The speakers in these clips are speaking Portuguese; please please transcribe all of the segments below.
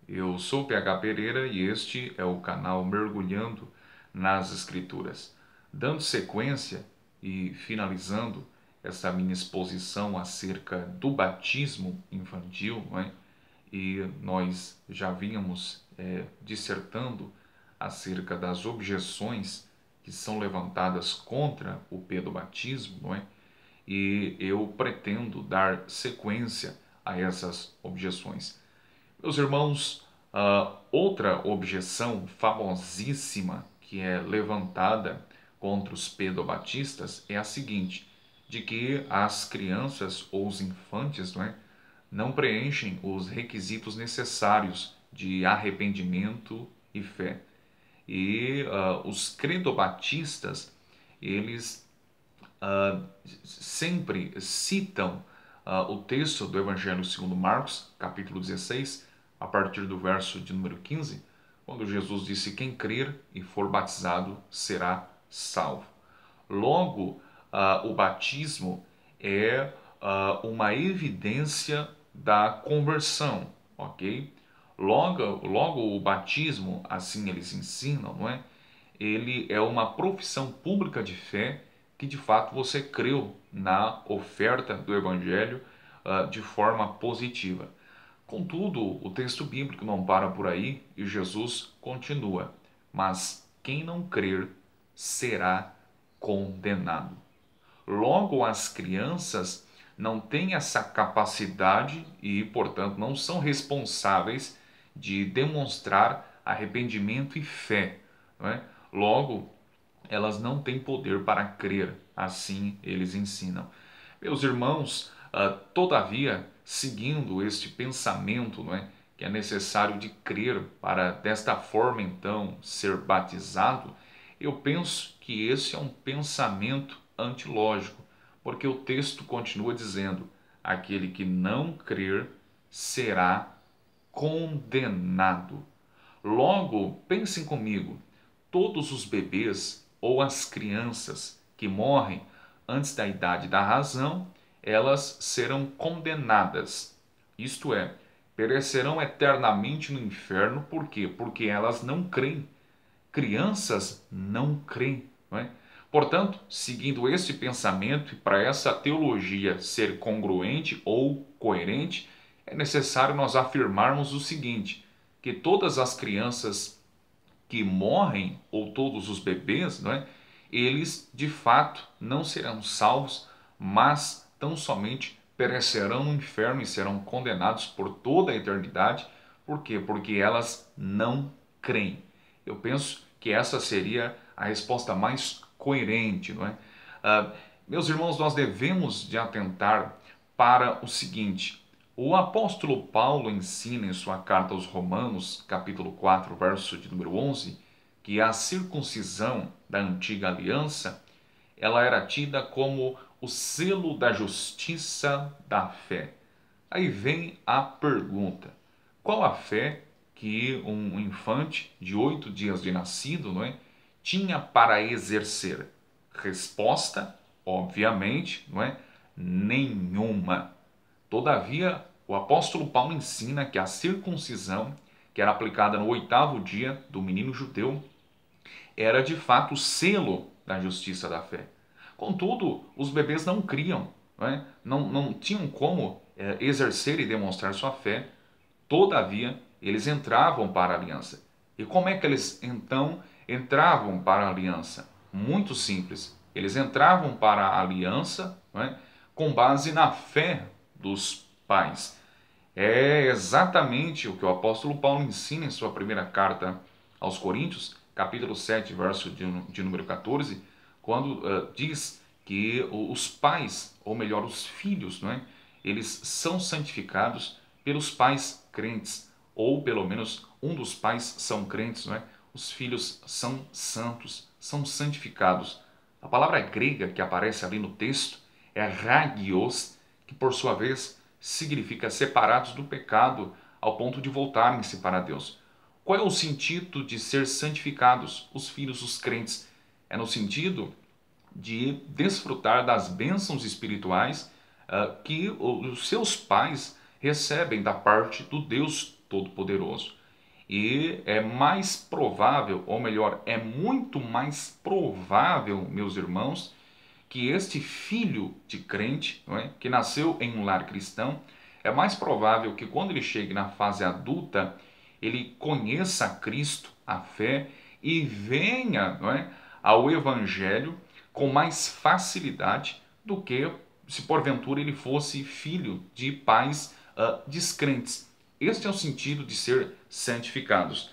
Eu sou o PH Pereira e este é o canal Mergulhando nas Escrituras. Dando sequência e finalizando essa minha exposição acerca do batismo infantil, não é? E nós já vínhamos dissertando acerca das objeções que são levantadas contra o pedobatismo, não é? E eu pretendo dar sequência a essas objeções. Meus irmãos, outra objeção famosíssima que é levantada contra os pedobatistas é a seguinte, de que as crianças ou os infantes não preenchem os requisitos necessários de arrependimento e fé. E os credobatistas, eles sempre citam o texto do Evangelho segundo Marcos, capítulo 16, a partir do verso de número 15, quando Jesus disse: quem crer e for batizado será salvo. Logo, o batismo é uma evidência da conversão, ok? Logo o batismo, assim eles ensinam, não é? Ele é uma profissão pública de fé que de fato você creu na oferta do Evangelho de forma positiva. Contudo, o texto bíblico não para por aí e Jesus continua: mas quem não crer será condenado. Logo, as crianças não têm essa capacidade e, portanto, não são responsáveis de demonstrar arrependimento e fé, não é? Logo, elas não têm poder para crer, assim eles ensinam. Meus irmãos, todavia, seguindo este pensamento, não é, que é necessário de crer para desta forma então ser batizado, eu penso que esse é um pensamento antilógico, porque o texto continua dizendo: aquele que não crer será condenado. Logo, pensem comigo, todos os bebês ou as crianças que morrem antes da idade da razão, elas serão condenadas. Isto é, perecerão eternamente no inferno. Por quê? Porque elas não creem. Crianças não creem, não é? Portanto, seguindo esse pensamento e para essa teologia ser congruente ou coerente, é necessário nós afirmarmos o seguinte, que todas as crianças que morrem, ou todos os bebês, não é? Eles de fato não serão salvos, mas tão somente perecerão no inferno e serão condenados por toda a eternidade. Por quê? Porque elas não creem. Eu penso que essa seria a resposta mais coerente, não é? Meus irmãos, nós devemos de atentar para o seguinte: o apóstolo Paulo ensina em sua carta aos Romanos, capítulo 4, verso de número 11, que a circuncisão da antiga aliança, ela era tida como o selo da justiça da fé. Aí vem a pergunta: qual a fé que um infante de 8 dias de nascido, não é, tinha para exercer? Resposta, obviamente, não é? Nenhuma. Todavia, o apóstolo Paulo ensina que a circuncisão, que era aplicada no 8º dia do menino judeu, era de fato o selo da justiça da fé. Contudo, os bebês não criam, não tinham como exercer e demonstrar sua fé. Todavia, eles entravam para a aliança. E como é que eles então entravam para a aliança? Muito simples. Eles entravam para a aliança, com base na fé dos pais. É exatamente o que o apóstolo Paulo ensina em sua primeira carta aos Coríntios, capítulo 7, verso de número 14, quando diz que os pais, ou melhor, os filhos, eles são santificados pelos pais crentes, ou pelo menos um dos pais são crentes, os filhos são santos, são santificados. A palavra grega que aparece ali no texto é hagios, que por sua vez significa separados do pecado ao ponto de voltarem-se para Deus. Qual é o sentido de ser santificados, os filhos, os crentes? É no sentido de desfrutar das bênçãos espirituais que os seus pais recebem da parte do Deus Todo-Poderoso. E é mais provável, ou melhor, é muito mais provável, meus irmãos, que este filho de crente, não é, que nasceu em um lar cristão, é mais provável que quando ele chegue na fase adulta, ele conheça Cristo, a fé, e venha, não é, ao Evangelho com mais facilidade do que se porventura ele fosse filho de pais descrentes. Este é o sentido de ser santificados.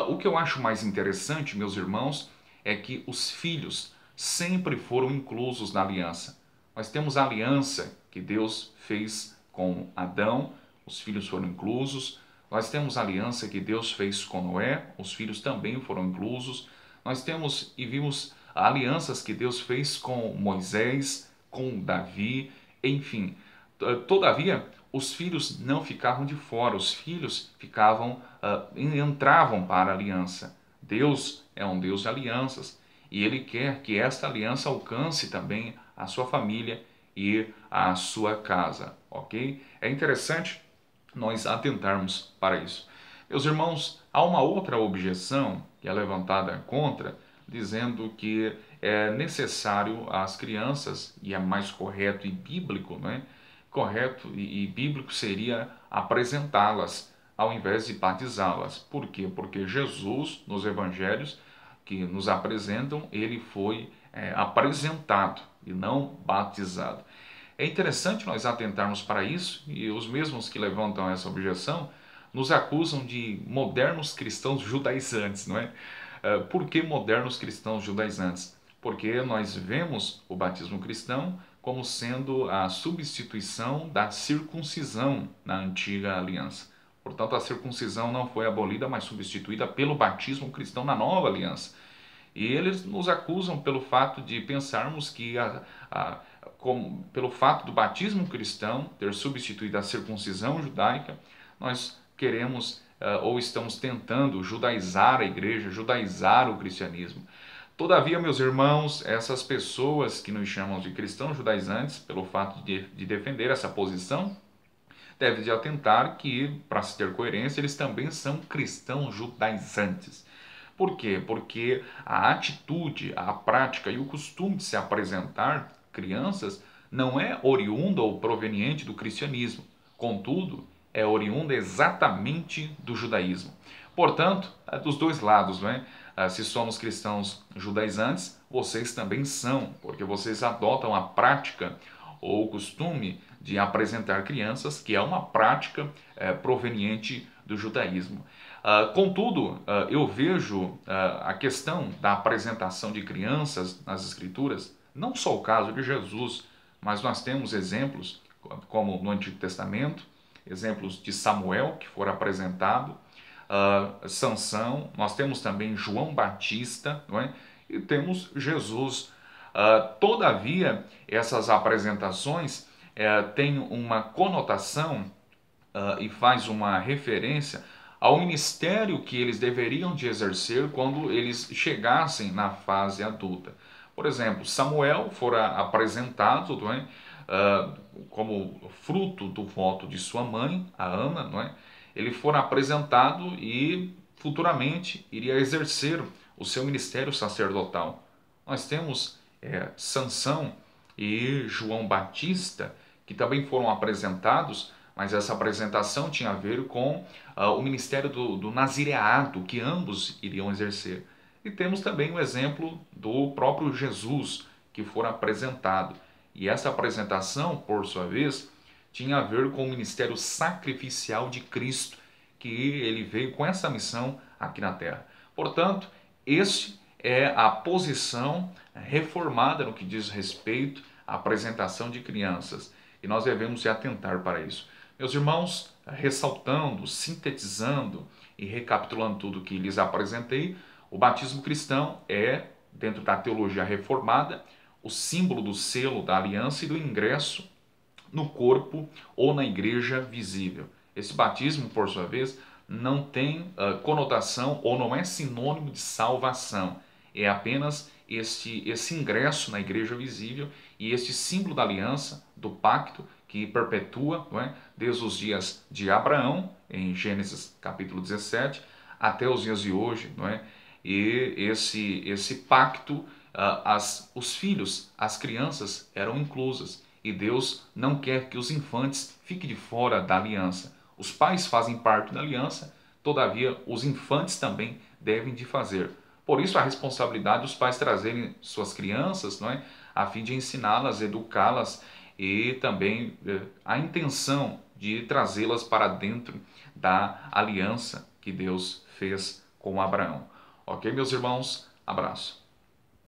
O que eu acho mais interessante, meus irmãos, é que os filhos sempre foram inclusos na aliança. Nós temos a aliança que Deus fez com Adão, os filhos foram inclusos. Nós temos a aliança que Deus fez com Noé, os filhos também foram inclusos. Nós temos e vimos alianças que Deus fez com Moisés, com Davi, enfim. Todavia, os filhos não ficavam de fora, os filhos entravam para a aliança. Deus é um Deus de alianças e Ele quer que esta aliança alcance também a sua família e a sua casa, ok? É interessante nós atentarmos para isso. Meus irmãos, há uma outra objeção que é levantada contra, dizendo que é necessário às crianças, e é mais correto e bíblico, não é? Correto e bíblico seria apresentá-las ao invés de batizá-las. Por quê? Porque Jesus, nos evangelhos que nos apresentam, ele foi apresentado e não batizado. É interessante nós atentarmos para isso, e os mesmos que levantam essa objeção nos acusam de modernos cristãos judaizantes, não é? Por que modernos cristãos judaizantes? Porque nós vemos o batismo cristão como sendo a substituição da circuncisão na antiga aliança. Portanto, a circuncisão não foi abolida, mas substituída pelo batismo cristão na nova aliança. E eles nos acusam pelo fato de pensarmos que pelo fato do batismo cristão ter substituído a circuncisão judaica, nós queremos ou estamos tentando judaizar a igreja, judaizar o cristianismo. Todavia, meus irmãos, essas pessoas que nos chamam de cristãos judaizantes, pelo fato de defender essa posição, devem de atentar que, para se ter coerência, eles também são cristãos judaizantes. Por quê? Porque a atitude, a prática e o costume de se apresentar crianças não é oriunda ou proveniente do cristianismo. Contudo, é oriunda exatamente do judaísmo. Portanto, é dos dois lados, não é? Se somos cristãos judaizantes, vocês também são, porque vocês adotam a prática ou o costume de apresentar crianças, que é uma prática proveniente do judaísmo. Contudo, eu vejo a questão da apresentação de crianças nas Escrituras, não só o caso de Jesus, mas nós temos exemplos, como no Antigo Testamento, exemplos de Samuel, que foram apresentados, Sansão, nós temos também João Batista, não é? E temos Jesus. Todavia, essas apresentações têm uma conotação e faz uma referência ao ministério que eles deveriam de exercer quando eles chegassem na fase adulta. Por exemplo, Samuel fora apresentado, não é? Como fruto do voto de sua mãe, a Ana, não é? Ele fora apresentado e futuramente iria exercer o seu ministério sacerdotal. Nós temos Sansão e João Batista, que também foram apresentados, mas essa apresentação tinha a ver com o ministério do nazireado, que ambos iriam exercer. E temos também o exemplo do próprio Jesus, que foi apresentado. E essa apresentação, por sua vez, tinha a ver com o ministério sacrificial de Cristo, que ele veio com essa missão aqui na Terra. Portanto, este é a posição reformada no que diz respeito à apresentação de crianças. E nós devemos atentar para isso. Meus irmãos, ressaltando, sintetizando e recapitulando tudo o que lhes apresentei, o batismo cristão é, dentro da teologia reformada, o símbolo do selo da aliança e do ingresso no corpo ou na igreja visível. Esse batismo, por sua vez, não tem conotação ou não é sinônimo de salvação. É apenas esse ingresso na igreja visível e este símbolo da aliança, do pacto, que perpetua, não é? Desde os dias de Abraão, em Gênesis capítulo 17, até os dias de hoje, não é? E esse pacto, os filhos, as crianças eram inclusas, e Deus não quer que os infantes fiquem de fora da aliança. Os pais fazem parte da aliança, todavia os infantes também devem de fazer. Por isso a responsabilidade dos pais trazerem suas crianças, não é? A fim de ensiná-las, educá-las, e também a intenção de trazê-las para dentro da aliança que Deus fez com Abraão. Ok, meus irmãos? Abraço.